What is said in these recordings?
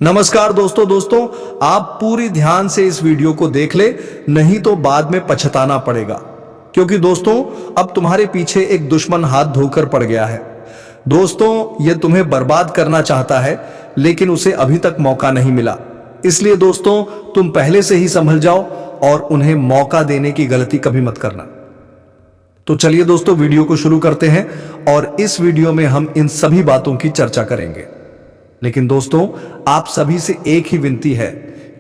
नमस्कार दोस्तों आप पूरी ध्यान से इस वीडियो को देख ले, नहीं तो बाद में पछताना पड़ेगा। क्योंकि दोस्तों अब तुम्हारे पीछे एक दुश्मन हाथ धोकर पड़ गया है। दोस्तों यह तुम्हें बर्बाद करना चाहता है, लेकिन उसे अभी तक मौका नहीं मिला। इसलिए दोस्तों तुम पहले से ही संभल जाओ और उन्हें मौका देने की गलती कभी मत करना। तो चलिए दोस्तों वीडियो को शुरू करते हैं और इस वीडियो में हम इन सभी बातों की चर्चा करेंगे। लेकिन दोस्तों आप सभी से एक ही विनती है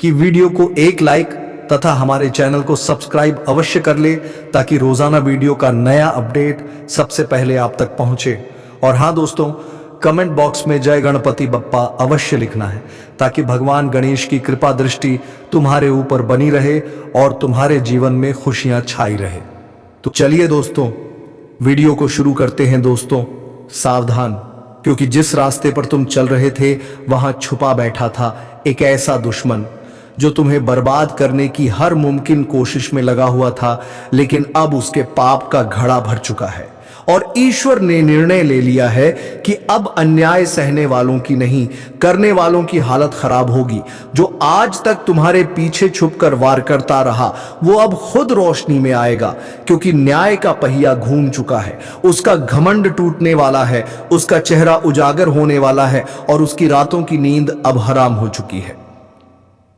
कि वीडियो को एक लाइक तथा हमारे चैनल को सब्सक्राइब अवश्य कर ले, ताकि रोजाना वीडियो का नया अपडेट सबसे पहले आप तक पहुंचे। और हां दोस्तों, कमेंट बॉक्स में जय गणपति बप्पा अवश्य लिखना है, ताकि भगवान गणेश की कृपा दृष्टि तुम्हारे ऊपर बनी रहे और तुम्हारे जीवन में खुशियां छाई रहे। तो चलिए दोस्तों वीडियो को शुरू करते हैं। दोस्तों सावधान, क्योंकि जिस रास्ते पर तुम चल रहे थे वहां छुपा बैठा था एक ऐसा दुश्मन जो तुम्हें बर्बाद करने की हर मुमकिन कोशिश में लगा हुआ था। लेकिन अब उसके पाप का घड़ा भर चुका है और ईश्वर ने निर्णय ले लिया है कि अब अन्याय सहने वालों की नहीं, करने वालों की हालत खराब होगी। जो आज तक तुम्हारे पीछे छुपकर वार करता रहा वो अब खुद रोशनी में आएगा, क्योंकि न्याय का पहिया घूम चुका है। उसका घमंड टूटने वाला है, उसका चेहरा उजागर होने वाला है और उसकी रातों की नींद अब हराम हो चुकी है।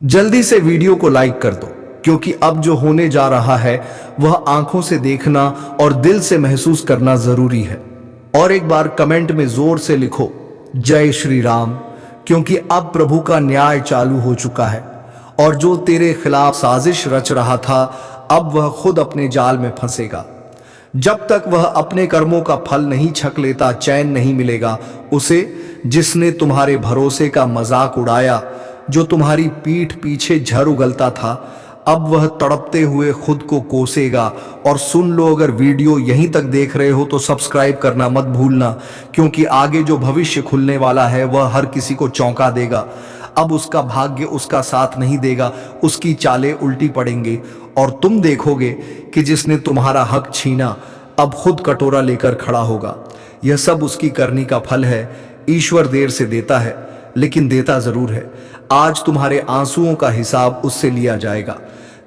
जल्दी से वीडियो को लाइक कर दो, क्योंकि अब जो होने जा रहा है वह आंखों से देखना और दिल से महसूस करना जरूरी है। और एक बार कमेंट में जोर से लिखो जय श्री राम, क्योंकि अब प्रभु का न्याय चालू हो चुका है और जो तेरे खिलाफ साजिश रच रहा था अब वह खुद अपने जाल में फंसेगा। जब तक वह अपने कर्मों का फल नहीं छक लेता चैन नहीं मिलेगा उसे। जिसने तुम्हारे भरोसे का मजाक उड़ाया, जो तुम्हारी पीठ पीछे झर उगलता था, अब वह तड़पते हुए खुद को कोसेगा। और सुन लो, अगर वीडियो यहीं तक देख रहे हो तो सब्सक्राइब करना मत भूलना, क्योंकि आगे जो भविष्य खुलने वाला है वह हर किसी को चौंका देगा। अब उसका भाग्य उसका साथ नहीं देगा, उसकी चालें उल्टी पड़ेंगी और तुम देखोगे कि जिसने तुम्हारा हक छीना अब खुद कटोरा लेकर खड़ा होगा। यह सब उसकी करनी का फल है। ईश्वर देर से देता है, लेकिन देता जरूर है। आज तुम्हारे आंसुओं का हिसाब उससे लिया जाएगा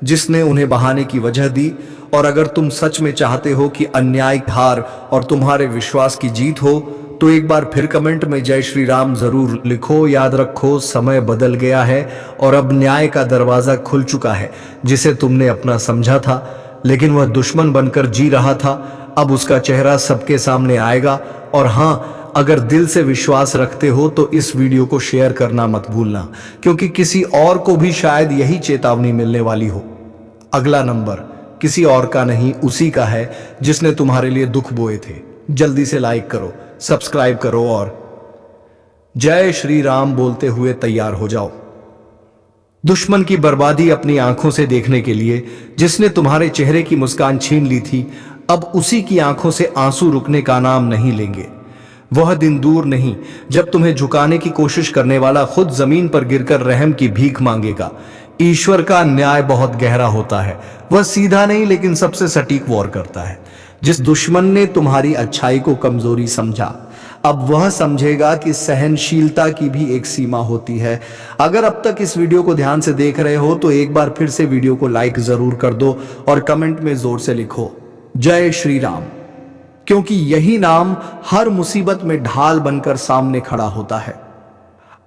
जिसने उन्हें बहाने की वजह दी। और अगर तुम सच में चाहते हो कि अन्याय हार और तुम्हारे विश्वास की जीत हो, तो एक बार फिर कमेंट में जय श्री राम जरूर लिखो। याद रखो, समय बदल गया है और अब न्याय का दरवाजा खुल चुका है। जिसे तुमने अपना समझा था, लेकिन वह दुश्मन बनकर जी रहा था, अब उसका चेहरा सबके सामने आएगा। और हाँ, अगर दिल से विश्वास रखते हो तो इस वीडियो को शेयर करना मत भूलना, क्योंकि किसी और को भी शायद यही चेतावनी मिलने वाली हो। अगला नंबर किसी और का नहीं, उसी का है जिसने तुम्हारे लिए दुख बोए थे। जल्दी से लाइक करो, सब्सक्राइब करो और जय श्री राम बोलते हुए तैयार हो जाओ। दुश्मन की बर्बादी अपनी आंखों से देखने के लिए जिसने तुम्हारे चेहरे की मुस्कान छीन ली थी, अब उसी की आंखों से आंसू रुकने का नाम नहीं लेंगे। वह दिन दूर नहीं जब तुम्हें झुकाने की कोशिश करने वाला खुद जमीन पर गिरकर रहम की भीख मांगेगा। ईश्वर का न्याय बहुत गहरा होता है। वह सीधा नहीं, लेकिन सबसे सटीक वार करता है। जिस दुश्मन ने तुम्हारी अच्छाई को कमजोरी समझा, अब वह समझेगा कि सहनशीलता की भी एक सीमा होती है। अगर अब तक इस वीडियो को ध्यान से देख रहे हो तो एक बार फिर से वीडियो को लाइक जरूर कर दो और कमेंट में जोर से लिखो जय श्री राम, क्योंकि यही नाम हर मुसीबत में ढाल बनकर सामने खड़ा होता है।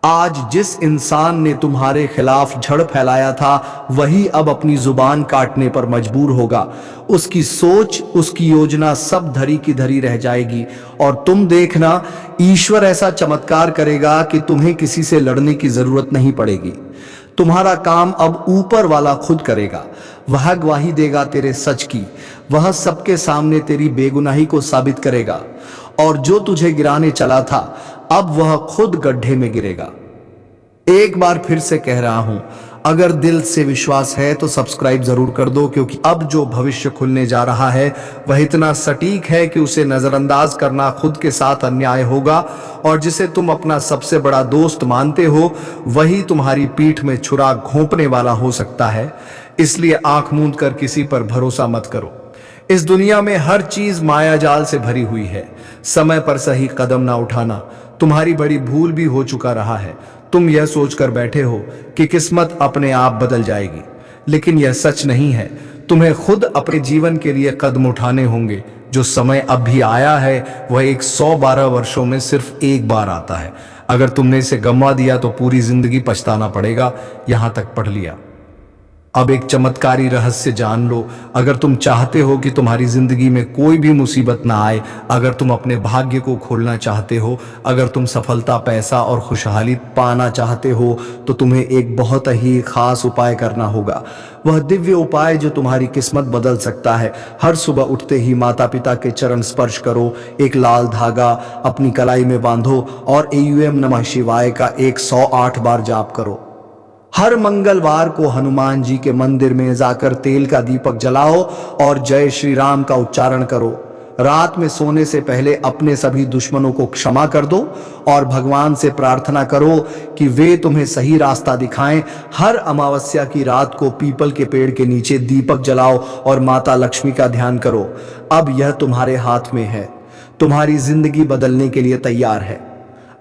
आज जिस इंसान ने तुम्हारे खिलाफ झड़ फैलाया था वही अब अपनी जुबान काटने पर मजबूर होगा। उसकी सोच, उसकी योजना सब धरी की धरी रह जाएगी। और तुम देखना, ईश्वर ऐसा चमत्कार करेगा कि तुम्हें किसी से लड़ने की जरूरत नहीं पड़ेगी। तुम्हारा काम अब ऊपर वाला खुद करेगा। वह गवाही देगा तेरे सच की, वह सबके सामने तेरी बेगुनाही को साबित करेगा। और जो तुझे गिराने चला था अब वह खुद गड्ढे में गिरेगा। एक बार फिर से कह रहा हूं, अगर दिल से विश्वास है तो सब्सक्राइब जरूर कर दो, क्योंकि अब जो भविष्य खुलने जा रहा है वह इतना सटीक है कि उसे नजरअंदाज करना खुद के साथ अन्याय होगा। और जिसे तुम अपना सबसे बड़ा दोस्त मानते हो वही तुम्हारी पीठ में छुरा घोंपने वाला हो सकता है। इसलिए आंख मूंद कर किसी पर भरोसा मत करो। इस दुनिया में हर चीज माया जाल से भरी हुई है। समय पर सही कदम ना उठाना तुम्हारी बड़ी भूल भी हो चुका रहा है। तुम यह सोचकर बैठे हो कि किस्मत अपने आप बदल जाएगी, लेकिन यह सच नहीं है। तुम्हें खुद अपने जीवन के लिए कदम उठाने होंगे। जो समय अब भी आया है वह 112 वर्षों में सिर्फ एक बार आता है। अगर तुमने इसे गंवा दिया तो पूरी जिंदगी पछताना पड़ेगा। यहां तक पढ़ लिया। अब एक चमत्कारी रहस्य जान लो। अगर तुम चाहते हो कि तुम्हारी जिंदगी में कोई भी मुसीबत ना आए, अगर तुम अपने भाग्य को खोलना चाहते हो, अगर तुम सफलता, पैसा और खुशहाली पाना चाहते हो, तो तुम्हें एक बहुत ही खास उपाय करना होगा। वह दिव्य उपाय जो तुम्हारी किस्मत बदल सकता है। हर सुबह उठते ही माता पिता के चरण स्पर्श करो, एक लाल धागा अपनी कलाई में बांधो और एयूएम नमः शिवाय का 108 बार जाप करो। हर मंगलवार को हनुमान जी के मंदिर में जाकर तेल का दीपक जलाओ और जय श्री राम का उच्चारण करो। रात में सोने से पहले अपने सभी दुश्मनों को क्षमा कर दो और भगवान से प्रार्थना करो कि वे तुम्हें सही रास्ता दिखाएं। हर अमावस्या की रात को पीपल के पेड़ के नीचे दीपक जलाओ और माता लक्ष्मी का ध्यान करो। अब यह तुम्हारे हाथ में है। तुम्हारी जिंदगी बदलने के लिए तैयार है।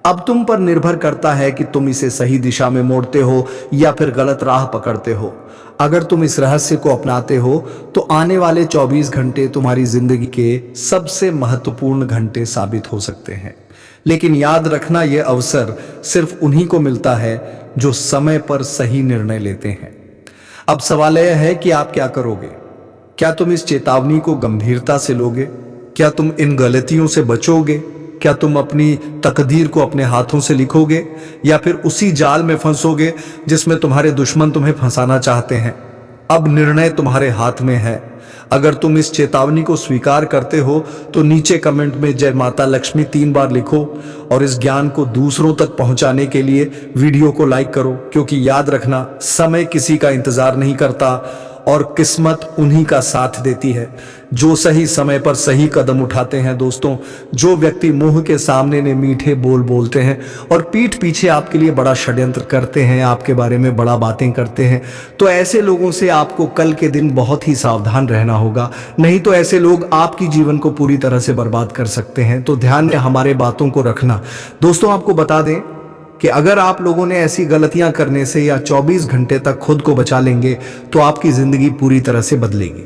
अब तुम पर निर्भर करता है कि तुम इसे सही दिशा में मोड़ते हो या फिर गलत राह पकड़ते हो। अगर तुम इस रहस्य को अपनाते हो तो आने वाले 24 घंटे तुम्हारी जिंदगी के सबसे महत्वपूर्ण घंटे साबित हो सकते हैं। लेकिन याद रखना, यह अवसर सिर्फ उन्हीं को मिलता है जो समय पर सही निर्णय लेते हैं। अब सवाल यह है कि आप क्या करोगे? क्या तुम इस चेतावनी को गंभीरता से लोगे? क्या तुम इन गलतियों से बचोगे? क्या तुम अपनी तकदीर को अपने हाथों से लिखोगे या फिर उसी जाल में फंसोगे जिसमें तुम्हारे दुश्मन तुम्हें फंसाना चाहते हैं? अब निर्णय तुम्हारे हाथ में है। अगर तुम इस चेतावनी को स्वीकार करते हो तो नीचे कमेंट में जय माता लक्ष्मी 3 बार लिखो और इस ज्ञान को दूसरों तक पहुंचाने के लिए वीडियो को लाइक करो, क्योंकि याद रखना, समय किसी का इंतजार नहीं करता और किस्मत उन्हीं का साथ देती है जो सही समय पर सही कदम उठाते हैं। दोस्तों, जो व्यक्ति मुंह के सामने ने मीठे बोल बोलते हैं और पीठ पीछे आपके लिए बड़ा षड्यंत्र करते हैं, आपके बारे में बड़ा बातें करते हैं, तो ऐसे लोगों से आपको कल के दिन बहुत ही सावधान रहना होगा। नहीं तो ऐसे लोग आपकी जीवन को पूरी तरह से बर्बाद कर सकते हैं। तो ध्यान में हमारे बातों को रखना। दोस्तों, आपको बता दें कि अगर आप लोगों ने ऐसी गलतियां करने से या 24 घंटे तक खुद को बचा लेंगे तो आपकी जिंदगी पूरी तरह से बदलेगी,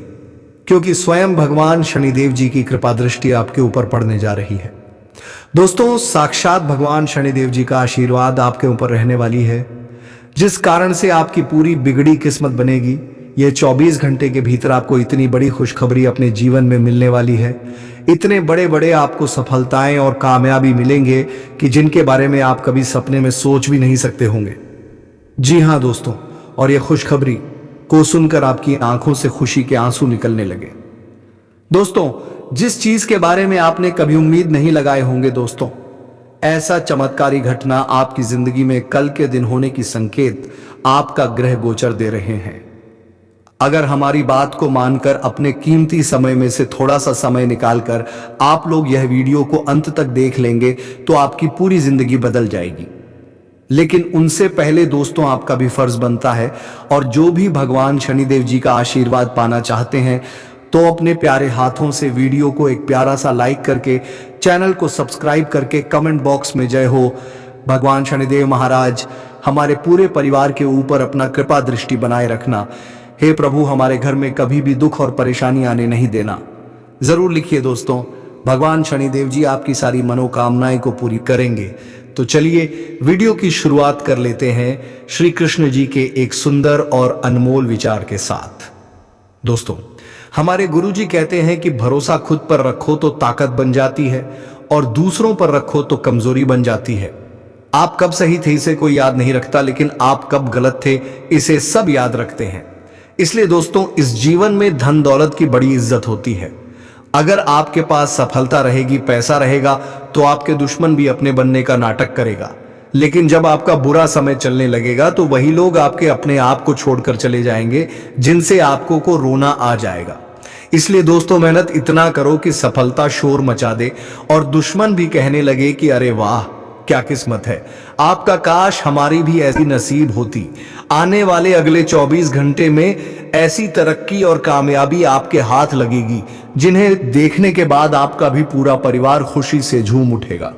क्योंकि स्वयं भगवान शनिदेव जी की कृपा दृष्टि आपके ऊपर पड़ने जा रही है। दोस्तों, साक्षात भगवान शनिदेव जी का आशीर्वाद आपके ऊपर रहने वाली है, जिस कारण से आपकी पूरी बिगड़ी किस्मत बनेगी। यह 24 घंटे के भीतर आपको इतनी बड़ी खुशखबरी अपने जीवन में मिलने वाली है। इतने बड़े बड़े आपको सफलताएं और कामयाबी मिलेंगे कि जिनके बारे में आप कभी सपने में सोच भी नहीं सकते होंगे। जी हां दोस्तों, और यह खुशखबरी को सुनकर आपकी आंखों से खुशी के आंसू निकलने लगे। दोस्तों, जिस चीज के बारे में आपने कभी उम्मीद नहीं लगाए होंगे, दोस्तों, ऐसा चमत्कारी घटना आपकी जिंदगी में कल के दिन होने की संकेत आपका ग्रह गोचर दे रहे हैं। अगर हमारी बात को मानकर अपने कीमती समय में से थोड़ा सा समय निकालकर आप लोग यह वीडियो को अंत तक देख लेंगे तो आपकी पूरी जिंदगी बदल जाएगी। लेकिन उनसे पहले दोस्तों, आपका भी फर्ज बनता है, और जो भी भगवान शनिदेव जी का आशीर्वाद पाना चाहते हैं तो अपने प्यारे हाथों से वीडियो को एक प्यारा सा लाइक करके, चैनल को सब्सक्राइब करके कमेंट बॉक्स में जय हो भगवान शनिदेव महाराज हमारे पूरे परिवार के ऊपर अपना कृपा दृष्टि बनाए रखना। हे प्रभु, हमारे घर में कभी भी दुख और परेशानी आने नहीं देना। जरूर लिखिए दोस्तों, भगवान शनिदेव जी आपकी सारी मनोकामनाएं को पूरी करेंगे। तो चलिए वीडियो की शुरुआत कर लेते हैं श्री कृष्ण जी के एक सुंदर और अनमोल विचार के साथ। दोस्तों, हमारे गुरुजी कहते हैं कि भरोसा खुद पर रखो तो ताकत बन जाती है और दूसरों पर रखो तो कमजोरी बन जाती है। आप कब सही थे इसे कोई याद नहीं रखता, लेकिन आप कब गलत थे इसे सब याद रखते हैं। इसलिए दोस्तों, इस जीवन में धन दौलत की बड़ी इज्जत होती है। अगर आपके पास सफलता रहेगी, पैसा रहेगा, तो आपके दुश्मन भी अपने बनने का नाटक करेगा। लेकिन जब आपका बुरा समय चलने लगेगा तो वही लोग आपके अपने आप को छोड़कर चले जाएंगे, जिनसे आपको को रोना आ जाएगा। इसलिए दोस्तों, मेहनत इतना करो कि सफलता शोर मचा दे और दुश्मन भी कहने लगे कि अरे वाह, क्या किस्मत है आपका, काश हमारी भी ऐसी नसीब होती। आने वाले अगले 24 घंटे में ऐसी तरक्की और कामयाबी आपके हाथ लगेगी जिन्हें देखने के बाद आपका भी पूरा परिवार खुशी से झूम उठेगा।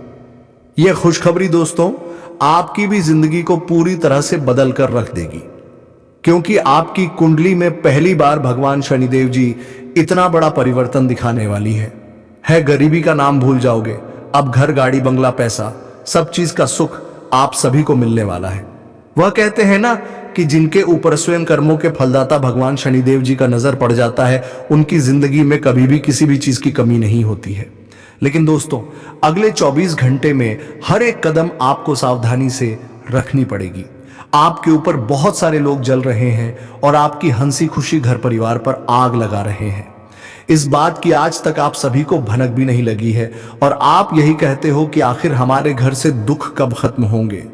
यह खुशखबरी दोस्तों आपकी भी जिंदगी को पूरी तरह से बदल कर रख देगी, क्योंकि आपकी कुंडली में पहली बार भगवान शनिदेव जी इतना बड़ा परिवर्तन दिखाने वाली है। गरीबी का नाम भूल जाओगे। अब घर, गाड़ी, बंगला, पैसा, सब चीज का सुख आप सभी को मिलने वाला है। वह कहते हैं ना कि जिनके ऊपर स्वयं कर्मों के फलदाता भगवान शनिदेव जी का नजर पड़ जाता है, उनकी जिंदगी में कभी भी किसी भी चीज की कमी नहीं होती है। लेकिन दोस्तों, अगले 24 घंटे में हर एक कदम आपको सावधानी से रखनी पड़ेगी। आपके ऊपर बहुत सारे लोग जल रहे हैं और आपकी हंसी खुशी घर परिवार पर आग लगा रहे हैं। इस बात की आज तक आप सभी को भनक भी नहीं लगी है और आप यही कहते हो कि आखिर हमारे घर से दुख कब खत्म होंगे,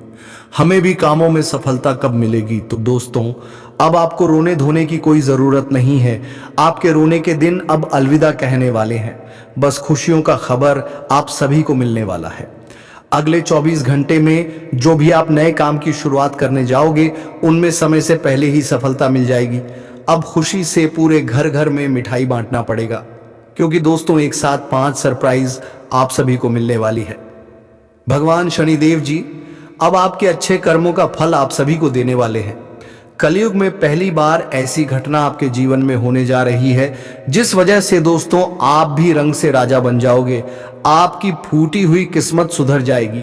हमें भी कामों में सफलता कब मिलेगी। तो दोस्तों, अब आपको रोने धोने की कोई जरूरत नहीं है। आपके रोने के दिन अब अलविदा कहने वाले हैं। बस खुशियों का खबर आप सभी को मिलने वाला है। अगले 24 घंटे में जो भी आप नए काम की शुरुआत करने जाओगे, उनमें समय से पहले ही सफलता मिल जाएगी। अब खुशी से पूरे घर घर में मिठाई बांटना पड़ेगा, क्योंकि दोस्तों एक साथ 5 सरप्राइज आप सभी को मिलने वाली है। भगवान शनिदेव जी अब आपके अच्छे कर्मों का फल आप सभी को देने वाले हैं। कलयुग में पहली बार ऐसी घटना आपके जीवन में होने जा रही है, जिस वजह से दोस्तों आप भी रंग से राजा बन जाओगे। आपकी फूटी हुई किस्मत सुधर जाएगी।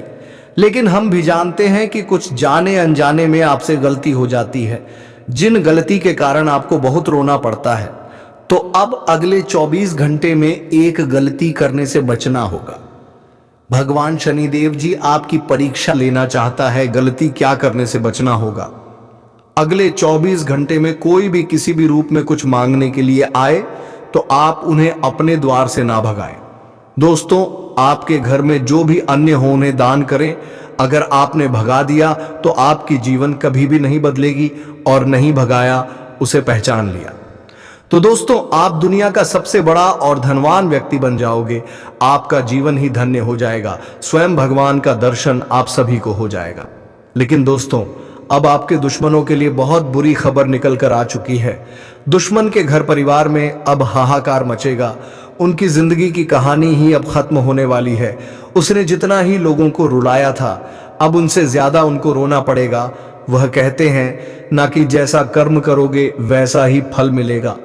लेकिन हम भी जानते हैं कि कुछ जाने अनजाने में आपसे गलती हो जाती है, जिन गलती के कारण आपको बहुत रोना पड़ता है। तो अब अगले 24 घंटे में एक गलती करने से बचना होगा। भगवान शनिदेव जी आपकी परीक्षा लेना चाहता है, गलती क्या करने से बचना होगा। अगले 24 घंटे में कोई भी किसी भी रूप में कुछ मांगने के लिए आए तो आप उन्हें अपने द्वार से ना भगाएं। दोस्तों, आपके घर में जो भी अन्य हो उन्हें दान करें। अगर आपने भगा दिया तो आपकी जीवन कभी भी नहीं बदलेगी, और नहीं भगाया उसे पहचान लिया तो दोस्तों आप दुनिया का सबसे बड़ा और धनवान व्यक्ति बन जाओगे। आपका जीवन ही धन्य हो जाएगा। स्वयं भगवान का दर्शन आप सभी को हो जाएगा। लेकिन दोस्तों, अब आपके दुश्मनों के लिए बहुत बुरी खबर निकल कर आ चुकी है। दुश्मन के घर परिवार में अब हाहाकार मचेगा। उनकी जिंदगी की कहानी ही अब खत्म होने वाली है। उसने जितना ही लोगों को रुलाया था, अब उनसे ज्यादा उनको रोना पड़ेगा। वह कहते हैं ना कि जैसा कर्म करोगे वैसा ही फल मिलेगा,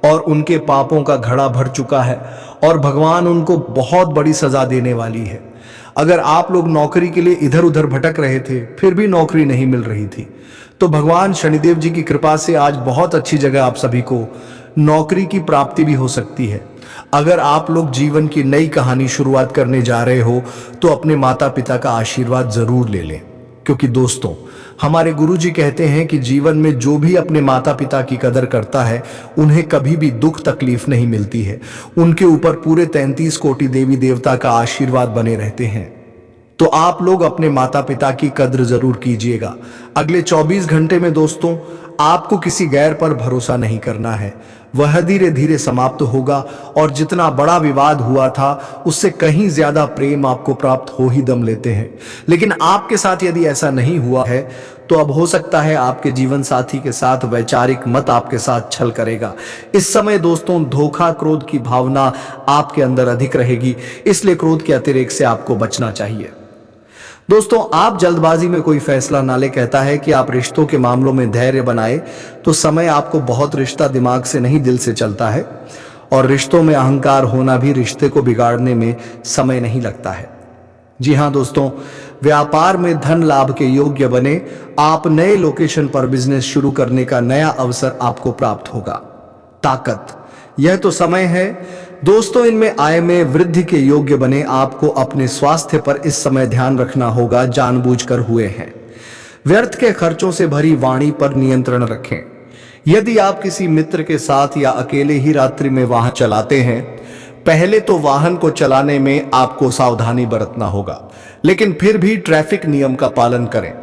और उनके पापों का घड़ा भर चुका है और भगवान उनको बहुत बड़ी सजा देने वाली है। अगर आप लोग नौकरी के लिए इधर उधर भटक रहे थे, फिर भी नौकरी नहीं मिल रही थी, तो भगवान शनिदेव जी की कृपा से आज बहुत अच्छी जगह आप सभी को नौकरी की प्राप्ति भी हो सकती है। अगर आप लोग जीवन की नई कहानी शुरुआत करने जा रहे हो तो अपने माता पिता का आशीर्वाद जरूर ले लें, क्योंकि दोस्तों हमारे गुरुजी कहते हैं कि जीवन में जो भी अपने माता पिता की कदर करता है, उन्हें कभी भी दुख तकलीफ नहीं मिलती है। उनके ऊपर पूरे 33 कोटि देवी देवता का आशीर्वाद बने रहते हैं। तो आप लोग अपने माता पिता की कद्र जरूर कीजिएगा। अगले 24 घंटे में दोस्तों आपको किसी गैर पर भरोसा नहीं करना है। वह धीरे धीरे समाप्त होगा, और जितना बड़ा विवाद हुआ था उससे कहीं ज्यादा प्रेम आपको प्राप्त हो ही दम लेते हैं। लेकिन आपके साथ यदि ऐसा नहीं हुआ है तो अब हो सकता है आपके जीवन साथी के साथ वैचारिक मत आपके साथ छल करेगा। इस समय दोस्तों धोखा, क्रोध की भावना आपके अंदर अधिक रहेगी, इसलिए क्रोध के अतिरेक से आपको बचना चाहिए। दोस्तों, आप जल्दबाजी में कोई फैसला ना ले। कहता है कि आप रिश्तों के मामलों में धैर्य बनाए तो समय आपको बहुत रिश्ता दिमाग से नहीं दिल से चलता है, और रिश्तों में अहंकार होना भी रिश्ते को बिगाड़ने में समय नहीं लगता है। जी हाँ दोस्तों, व्यापार में धन लाभ के योग्य बने। आप नए लोकेशन पर बिजनेस शुरू करने का नया अवसर आपको प्राप्त होगा। ताकत, यह तो समय है दोस्तों इनमें आय में वृद्धि के योग्य बने। आपको अपने स्वास्थ्य पर इस समय ध्यान रखना होगा, जानबूझकर हुए हैं। व्यर्थ के खर्चों से भरी वाणी पर नियंत्रण रखें। यदि आप किसी मित्र के साथ या अकेले ही रात्रि में वाहन चलाते हैं, पहले तो वाहन को चलाने में आपको सावधानी बरतना होगा, लेकिन फिर भी ट्रैफिक नियम का पालन करें।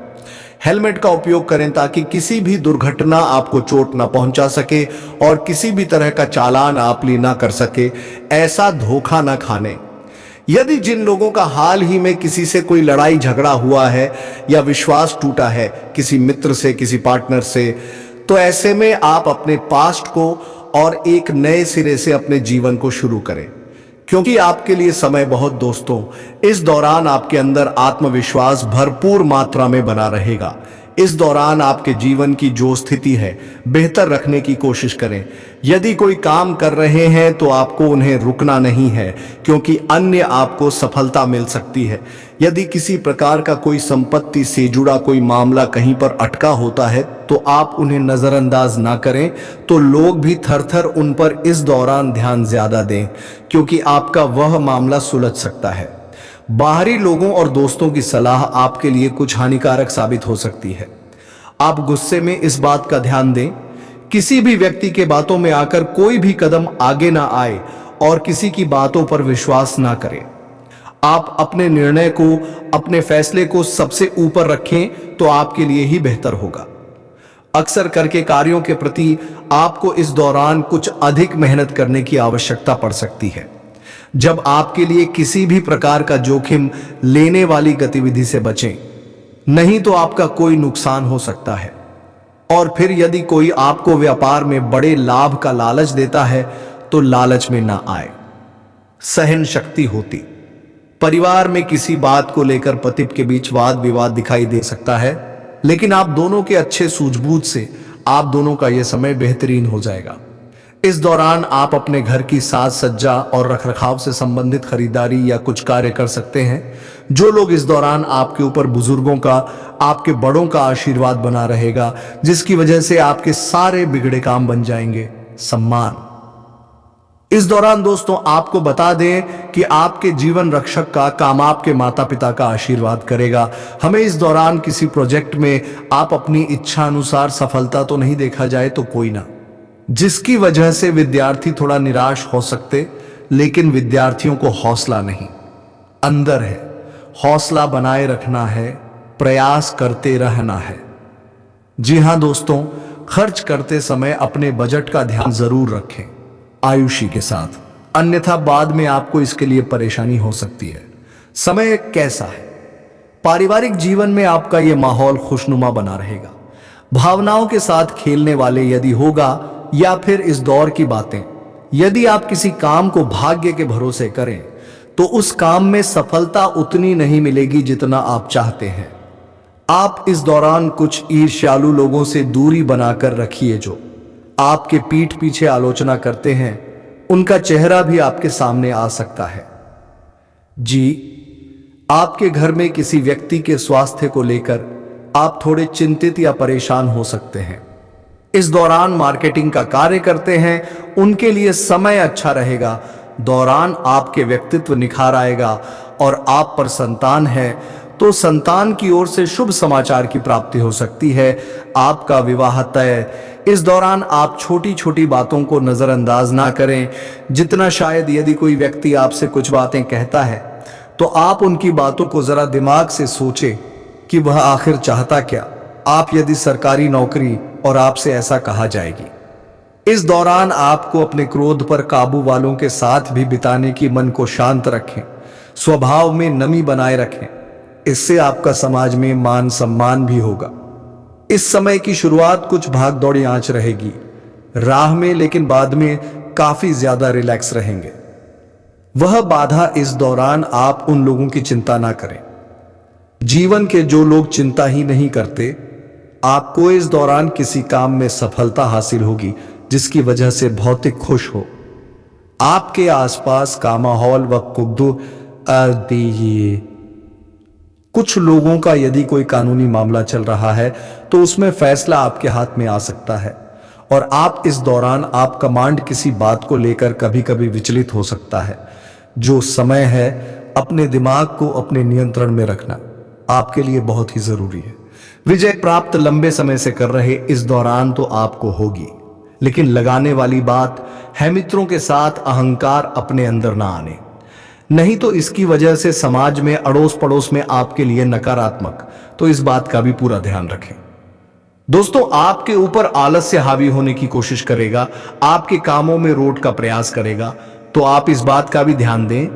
हेलमेट का उपयोग करें ताकि किसी भी दुर्घटना आपको चोट ना पहुंचा सके और किसी भी तरह का चालान आप ली ना कर सके। ऐसा धोखा ना खाने। यदि जिन लोगों का हाल ही में किसी से कोई लड़ाई झगड़ा हुआ है या विश्वास टूटा है किसी मित्र से, किसी पार्टनर से, तो ऐसे में आप अपने पास्ट को और एक नए सिरे से अपने जीवन को शुरू करें। क्योंकि आपके लिए समय बहुत दोस्तों, इस दौरान आपके अंदर आत्मविश्वास भरपूर मात्रा में बना रहेगा। इस दौरान आपके जीवन की जो स्थिति है बेहतर रखने की कोशिश करें। यदि कोई काम कर रहे हैं तो आपको उन्हें रुकना नहीं है, क्योंकि अन्य आपको सफलता मिल सकती है। यदि किसी प्रकार का कोई संपत्ति से जुड़ा कोई मामला कहीं पर अटका होता है तो आप उन्हें नजरअंदाज ना करें, तो लोग भी थर-थर उन पर इस दौरान ध्यान ज्यादा दें, क्योंकि आपका वह मामला सुलझ सकता है। बाहरी लोगों और दोस्तों की सलाह आपके लिए कुछ हानिकारक साबित हो सकती है। आप गुस्से में इस बात का ध्यान दें, किसी भी व्यक्ति के बातों में आकर कोई भी कदम आगे ना आए और किसी की बातों पर विश्वास ना करें। आप अपने निर्णय को, अपने फैसले को सबसे ऊपर रखें तो आपके लिए ही बेहतर होगा। अक्सर करके कार्यों के प्रति आपको इस दौरान कुछ अधिक मेहनत करने की आवश्यकता पड़ सकती है। जब आपके लिए किसी भी प्रकार का जोखिम लेने वाली गतिविधि से बचें, नहीं तो आपका कोई नुकसान हो सकता है। और फिर यदि कोई आपको व्यापार में बड़े लाभ का लालच देता है तो लालच में ना आए। सहन शक्ति होती, परिवार में किसी बात को लेकर पति के बीच वाद विवाद दिखाई दे सकता है, लेकिन आप दोनों के अच्छे सूझबूझ से आप दोनों का यह समय बेहतरीन हो जाएगा। इस दौरान आप अपने घर की साज सज्जा और रखरखाव से संबंधित खरीदारी या कुछ कार्य कर सकते हैं। जो लोग इस दौरान आपके ऊपर बुजुर्गों का, आपके बड़ों का आशीर्वाद बना रहेगा, जिसकी वजह से आपके सारे बिगड़े काम बन जाएंगे। सम्मान, इस दौरान दोस्तों आपको बता दें कि आपके जीवन रक्षक का काम आपके माता पिता का आशीर्वाद करेगा। हमें इस दौरान किसी प्रोजेक्ट में आप अपनी इच्छा अनुसार सफलता तो नहीं देखा जाए तो कोई ना, जिसकी वजह से विद्यार्थी थोड़ा निराश हो सकते, लेकिन विद्यार्थियों को हौसला नहीं, अंदर है, हौसला बनाए रखना है, प्रयास करते रहना है। जी हां दोस्तों, खर्च करते समय अपने बजट का ध्यान जरूर रखें आयुषी के साथ, अन्यथा बाद में आपको इसके लिए परेशानी हो सकती है। समय कैसा है? पारिवारिक जीवन में आपका यह माहौल खुशनुमा बना रहेगा। भावनाओं के साथ खेलने वाले यदि होगा, या फिर इस दौर की बातें, यदि आप किसी काम को भाग्य के भरोसे करें तो उस काम में सफलता उतनी नहीं मिलेगी जितना आप चाहते हैं। आप इस दौरान कुछ ईर्ष्यालु लोगों से दूरी बनाकर रखिए। जो आपके पीठ पीछे आलोचना करते हैं, उनका चेहरा भी आपके सामने आ सकता है। जी, आपके घर में किसी व्यक्ति के स्वास्थ्य को लेकर आप थोड़े चिंतित या परेशान हो सकते हैं। इस दौरान मार्केटिंग का कार्य करते हैं, उनके लिए समय अच्छा रहेगा। दौरान आपके व्यक्तित्व निखार आएगा और आप पर संतान है तो संतान की ओर से शुभ समाचार की प्राप्ति हो सकती है। आपका विवाह तय। इस दौरान आप छोटी छोटी बातों को नजरअंदाज ना करें। जितना शायद यदि कोई व्यक्ति आपसे कुछ बातें कहता है तो आप उनकी बातों को जरा दिमाग से सोचें कि वह आखिर चाहता क्या। आप यदि सरकारी नौकरी और आपसे ऐसा कहा जाएगी, इस दौरान आपको अपने क्रोध पर काबू वालों के साथ भी बिताने की मन को शांत रखें, स्वभाव में नमी बनाए रखें। इससे आपका समाज में मान सम्मान भी होगा। इस समय की शुरुआत कुछ भाग दौड़ी आंच रहेगी राह में, लेकिन बाद में काफी ज्यादा रिलैक्स रहेंगे। वह बाधा, इस दौरान आप उन लोगों की चिंता ना करें। जीवन के जो लोग चिंता ही नहीं करते, आपको इस दौरान किसी काम में सफलता हासिल होगी जिसकी वजह से भौतिक खुश हो। आपके आसपास का माहौल व कुछ दीजिए। कुछ लोगों का यदि कोई कानूनी मामला चल रहा है तो उसमें फैसला आपके हाथ में आ सकता है और आप इस दौरान आप कमांड किसी बात को लेकर कभी कभी विचलित हो सकता है। जो समय है, अपने दिमाग को अपने नियंत्रण में रखना आपके लिए बहुत ही जरूरी है। विजय प्राप्त लंबे समय से कर रहे इस दौरान तो आपको होगी, लेकिन लगाने वाली बात है मित्रों के साथ अहंकार अपने अंदर ना आने, नहीं तो इसकी वजह से समाज में, अड़ोस पड़ोस में आपके लिए नकारात्मक, तो इस बात का भी पूरा ध्यान रखें। दोस्तों, आपके ऊपर आलस्य हावी होने की कोशिश करेगा, आपके कामों में रोट का प्रयास करेगा, तो आप इस बात का भी ध्यान दें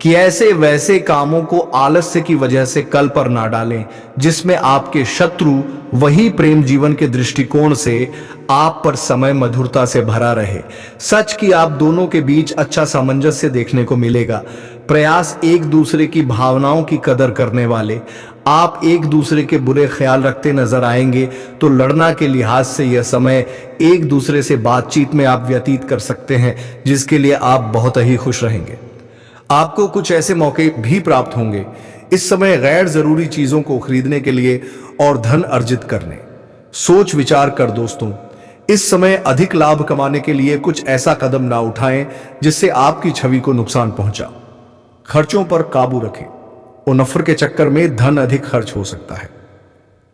कि ऐसे वैसे कामों को आलस्य की वजह से कल पर ना डालें जिसमें आपके शत्रु वही प्रेम जीवन के दृष्टिकोण से आप पर समय मधुरता से भरा रहे। सच कि आप दोनों के बीच अच्छा सामंजस्य देखने को मिलेगा। प्रयास एक दूसरे की भावनाओं की कदर करने वाले, आप एक दूसरे के बुरे ख्याल रखते नजर आएंगे तो लड़ना के लिहाज से यह समय एक दूसरे से बातचीत में आप व्यतीत कर सकते हैं जिसके लिए आप बहुत ही खुश रहेंगे। आपको कुछ ऐसे मौके भी प्राप्त होंगे इस समय गैर जरूरी चीजों को खरीदने के लिए और धन अर्जित करने। सोच विचार कर दोस्तों, इस समय अधिक लाभ कमाने के लिए कुछ ऐसा कदम ना उठाएं जिससे आपकी छवि को नुकसान पहुंचा। खर्चों पर काबू रखें और नफर के चक्कर में धन अधिक खर्च हो सकता है।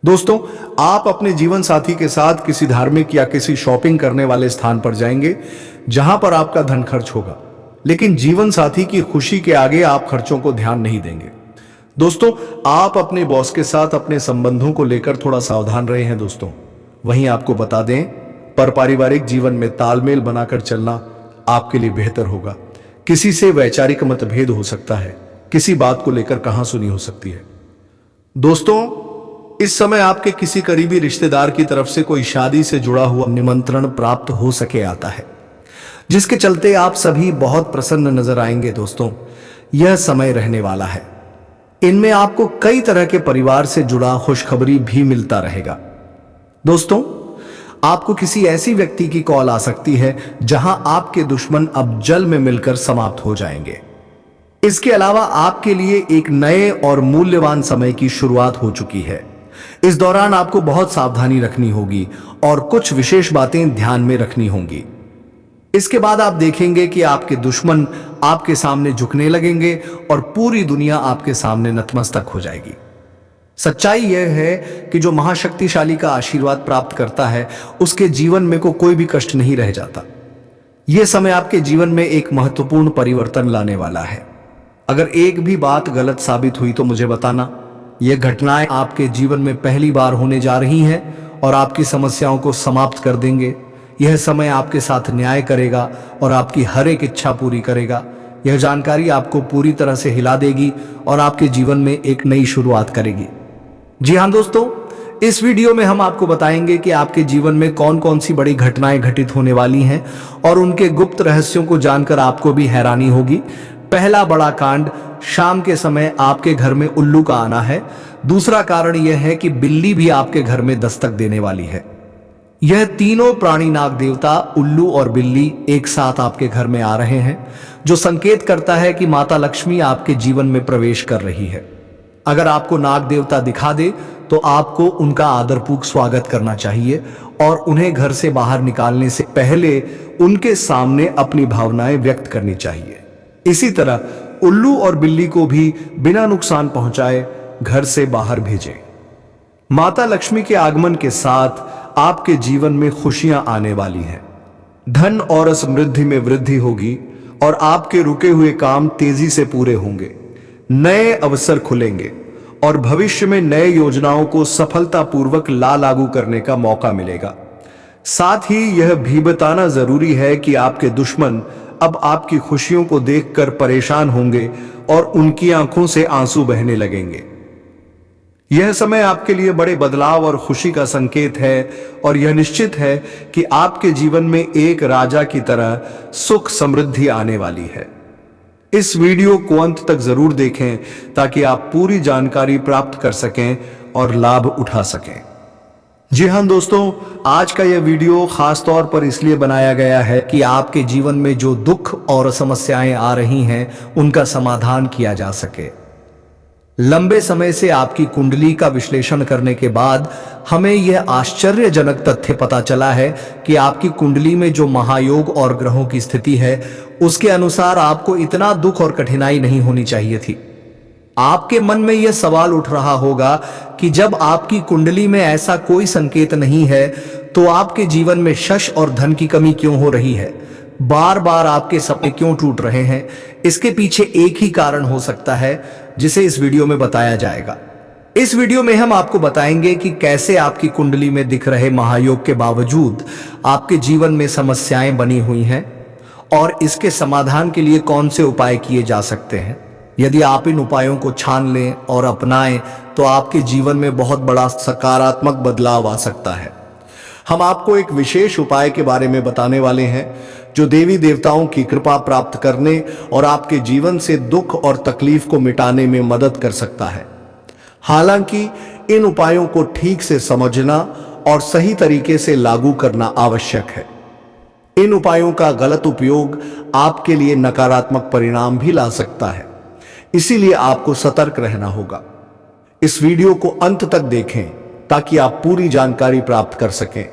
दोस्तों, आप अपने जीवन साथी के साथ किसी धार्मिक या किसी शॉपिंग करने वाले स्थान पर जाएंगे जहां पर आपका धन खर्च होगा, लेकिन जीवन साथी की खुशी के आगे आप खर्चों को ध्यान नहीं देंगे। दोस्तों, आप अपने बॉस के साथ अपने संबंधों को लेकर थोड़ा सावधान रहे हैं दोस्तों। वहीं आपको बता दें, पर पारिवारिक जीवन में तालमेल बनाकर चलना आपके लिए बेहतर होगा। किसी से वैचारिक मतभेद हो सकता है, किसी बात को लेकर कहासुनी हो सकती है। दोस्तों, इस समय आपके किसी करीबी रिश्तेदार की तरफ से कोई शादी से जुड़ा हुआ निमंत्रण प्राप्त हो सके आता है, जिसके चलते आप सभी बहुत प्रसन्न नजर आएंगे। दोस्तों, यह समय रहने वाला है। इनमें आपको कई तरह के परिवार से जुड़ा खुशखबरी भी मिलता रहेगा। दोस्तों, आपको किसी ऐसी व्यक्ति की कॉल आ सकती है जहां आपके दुश्मन अब जल में मिलकर समाप्त हो जाएंगे। इसके अलावा आपके लिए एक नए और मूल्यवान समय की शुरुआत हो चुकी है। इस दौरान आपको बहुत सावधानी रखनी होगी और कुछ विशेष बातें ध्यान में रखनी होंगी। इसके बाद आप देखेंगे कि आपके दुश्मन आपके सामने झुकने लगेंगे और पूरी दुनिया आपके सामने नतमस्तक हो जाएगी। सच्चाई यह है कि जो महाशक्तिशाली का आशीर्वाद प्राप्त करता है उसके जीवन में कोई भी कष्ट नहीं रह जाता। यह समय आपके जीवन में एक महत्वपूर्ण परिवर्तन लाने वाला है। अगर एक भी बात गलत साबित हुई तो मुझे बताना। यह घटनाएं आपके जीवन में पहली बार होने जा रही हैं और आपकी समस्याओं को समाप्त कर देंगे। यह समय आपके साथ न्याय करेगा और आपकी हर एक इच्छा पूरी करेगा। यह जानकारी आपको पूरी तरह से हिला देगी और आपके जीवन में एक नई शुरुआत करेगी। जी हाँ दोस्तों, इस वीडियो में हम आपको बताएंगे कि आपके जीवन में कौन कौन सी बड़ी घटनाएं घटित होने वाली हैं और उनके गुप्त रहस्यों को जानकर आपको भी हैरानी होगी। पहला बड़ा कांड, शाम के समय आपके घर में उल्लू का आना है। दूसरा कारण यह है कि बिल्ली भी आपके घर में दस्तक देने वाली है। यह तीनों प्राणी नाग देवता उल्लू और बिल्ली एक साथ आपके घर में आ रहे हैं, जो संकेत करता है कि माता लक्ष्मी आपके जीवन में प्रवेश कर रही है। अगर आपको नाग देवता दिखा दे तो आपको उनका आदरपूर्वक स्वागत करना चाहिए और उन्हें घर से बाहर निकालने से पहले उनके सामने अपनी भावनाएं व्यक्त करनी चाहिए। इसी तरह उल्लू और बिल्ली को भी बिना नुकसान पहुंचाए घर से बाहर भेजें। माता लक्ष्मी के आगमन के साथ आपके जीवन में खुशियां आने वाली हैं। धन और समृद्धि में वृद्धि होगी और आपके रुके हुए काम तेजी से पूरे होंगे। नए अवसर खुलेंगे और भविष्य में नए योजनाओं को सफलतापूर्वक लागू करने का मौका मिलेगा। साथ ही यह भी बताना जरूरी है कि आपके दुश्मन अब आपकी खुशियों को देखकर परेशान होंगे और उनकी आंखों से आंसू बहने लगेंगे। यह समय आपके लिए बड़े बदलाव और खुशी का संकेत है और यह निश्चित है कि आपके जीवन में एक राजा की तरह सुख समृद्धि आने वाली है। इस वीडियो को अंत तक जरूर देखें ताकि आप पूरी जानकारी प्राप्त कर सकें और लाभ उठा सकें। जी हाँ दोस्तों, आज का यह वीडियो खास तौर पर इसलिए बनाया गया है कि आपके जीवन में जो दुख और समस्याएं आ रही हैं उनका समाधान किया जा सके। लंबे समय से आपकी कुंडली का विश्लेषण करने के बाद हमें यह आश्चर्यजनक तथ्य पता चला है कि आपकी कुंडली में जो महायोग और ग्रहों की स्थिति है उसके अनुसार आपको इतना दुख और कठिनाई नहीं होनी चाहिए थी। आपके मन में यह सवाल उठ रहा होगा कि जब आपकी कुंडली में ऐसा कोई संकेत नहीं है तो आपके जीवन में यश और धन की कमी क्यों हो रही है, बार बार आपके सपने क्यों टूट रहे हैं। इसके पीछे एक ही कारण हो सकता है जिसे इस वीडियो में बताया जाएगा। इस वीडियो में हम आपको बताएंगे कि कैसे आपकी कुंडली में दिख रहे महायोग के बावजूद आपके जीवन में समस्याएं बनी हुई हैं और इसके समाधान के लिए कौन से उपाय किए जा सकते हैं। यदि आप इन उपायों को छान लें और अपनाएं तो आपके जीवन में बहुत बड़ा सकारात्मक बदलाव आ सकता है। हम आपको एक विशेष उपाय के बारे में बताने वाले हैं जो देवी देवताओं की कृपा प्राप्त करने और आपके जीवन से दुख और तकलीफ को मिटाने में मदद कर सकता है। हालांकि इन उपायों को ठीक से समझना और सही तरीके से लागू करना आवश्यक है। इन उपायों का गलत उपयोग आपके लिए नकारात्मक परिणाम भी ला सकता है, इसीलिए आपको सतर्क रहना होगा। इस वीडियो को अंत तक देखें ताकि आप पूरी जानकारी प्राप्त कर सकें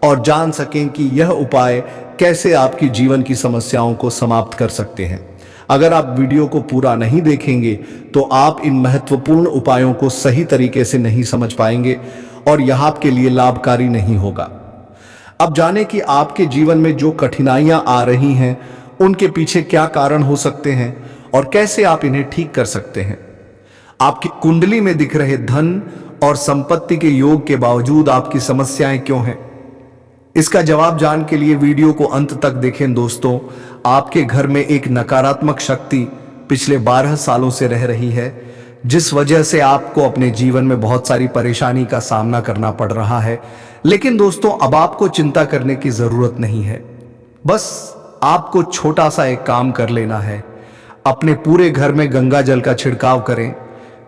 और जान सकें कि यह उपाय कैसे आपकी जीवन की समस्याओं को समाप्त कर सकते हैं। अगर आप वीडियो को पूरा नहीं देखेंगे तो आप इन महत्वपूर्ण उपायों को सही तरीके से नहीं समझ पाएंगे और यह आपके लिए लाभकारी नहीं होगा। अब जानें कि आपके जीवन में जो कठिनाइयां आ रही हैं उनके पीछे क्या कारण हो सकते हैं और कैसे आप इन्हें ठीक कर सकते हैं। आपकी कुंडली में दिख रहे धन और संपत्ति के योग के बावजूद आपकी समस्याएं क्यों हैं? इसका जवाब जानने के लिए वीडियो को अंत तक देखें। दोस्तों, आपके घर में एक नकारात्मक शक्ति पिछले 12 सालों से रह रही है, जिस वजह से आपको अपने जीवन में बहुत सारी परेशानी का सामना करना पड़ रहा है। लेकिन दोस्तों, अब आपको चिंता करने की जरूरत नहीं है। बस आपको छोटा सा एक काम कर लेना है। अपने पूरे घर में गंगा जल का छिड़काव करें।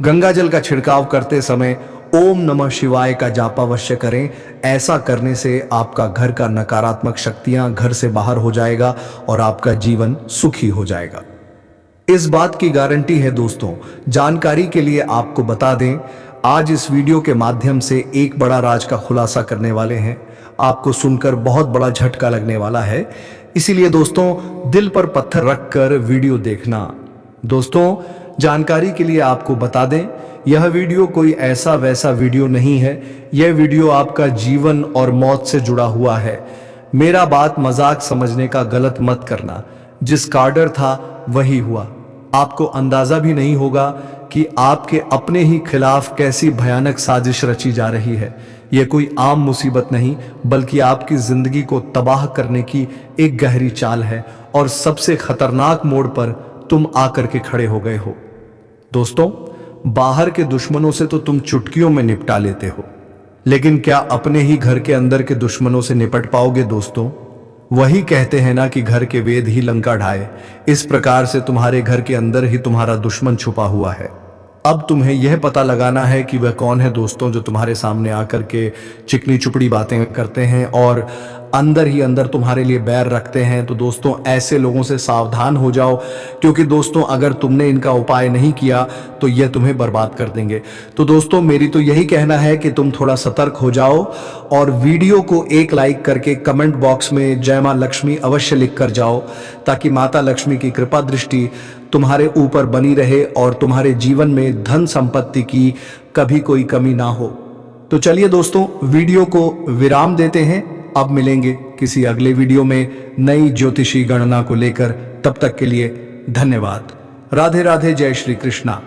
गंगा जल का छिड़काव करते समय ओम नमः शिवाय का जाप अवश्य करें। ऐसा करने से आपका घर का नकारात्मक शक्तियां घर से बाहर हो जाएगा और आपका जीवन सुखी हो जाएगा। इस बात की गारंटी है दोस्तों। जानकारी के लिए आपको बता दें, आज इस वीडियो के माध्यम से एक बड़ा राज का खुलासा करने वाले हैं। आपको सुनकर बहुत बड़ा झटका लगने वाला है, इसीलिए दोस्तों दिल पर पत्थर रखकर वीडियो देखना। दोस्तों, जानकारी के लिए आपको बता दें, यह वीडियो कोई ऐसा वैसा वीडियो नहीं है। यह वीडियो आपका जीवन और मौत से जुड़ा हुआ है। मेरा बात मजाक समझने का गलत मत करना। जिस कार्डर था वही हुआ। आपको अंदाजा भी नहीं होगा कि आपके अपने ही खिलाफ कैसी भयानक साजिश रची जा रही है। यह कोई आम मुसीबत नहीं, बल्कि आपकी जिंदगी को तबाह करने की एक गहरी चाल है और सबसे खतरनाक मोड़ पर तुम आकर के खड़े हो गए हो। दोस्तों, बाहर के दुश्मनों से तो तुम चुटकियों में निपटा लेते हो, लेकिन क्या अपने ही घर के अंदर के दुश्मनों से निपट पाओगे? दोस्तों, वही कहते हैं ना कि घर के वेद ही लंका ढाए। इस प्रकार से तुम्हारे घर के अंदर ही तुम्हारा दुश्मन छुपा हुआ है। अब तुम्हें यह पता लगाना है कि वह कौन है दोस्तों, जो तुम्हारे सामने आकर के चिकनी चुपड़ी बातें करते हैं और अंदर ही अंदर तुम्हारे लिए बैर रखते हैं। तो दोस्तों, ऐसे लोगों से सावधान हो जाओ, क्योंकि दोस्तों अगर तुमने इनका उपाय नहीं किया तो यह तुम्हें बर्बाद कर देंगे। तो दोस्तों, मेरी तो यही कहना है कि तुम थोड़ा सतर्क हो जाओ और वीडियो को एक लाइक करके कमेंट बॉक्स में जय मां लक्ष्मी अवश्य लिख कर जाओ, ताकि माता लक्ष्मी की कृपा दृष्टि तुम्हारे ऊपर बनी रहे और तुम्हारे जीवन में धन संपत्ति की कभी कोई कमी ना हो। तो चलिए दोस्तों, वीडियो को विराम देते हैं। अब मिलेंगे किसी अगले वीडियो में नई ज्योतिषी गणना को लेकर। तब तक के लिए धन्यवाद। राधे राधे, जय श्री कृष्णा।